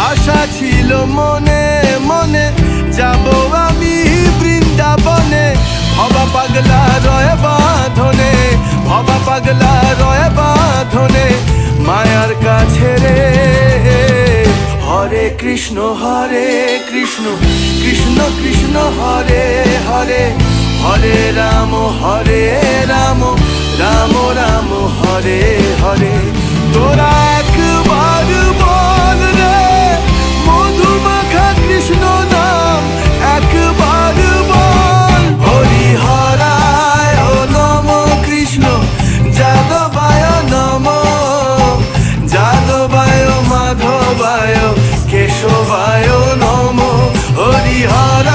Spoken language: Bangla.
আশা ছিল মনে মনে যাব আমি বৃন্দাবনে, ভবা পাগলা রয় বাঁধনে, ভবা পাগলা রয় বাঁধনে মায়ার কাছে রে। হরে কৃষ্ণ কৃষ্ণ কৃষ্ণ হরে হরে, হরে রাম রাম রাম হরে হরে। তোরা একবার বল রে মধুমাখা কৃষ্ণ নাম, একবার বল। হরি হরায় নম কৃষ্ণ যাদবায় নম, যাদবায় মাধবায় কেশবায় নম। হরি হরা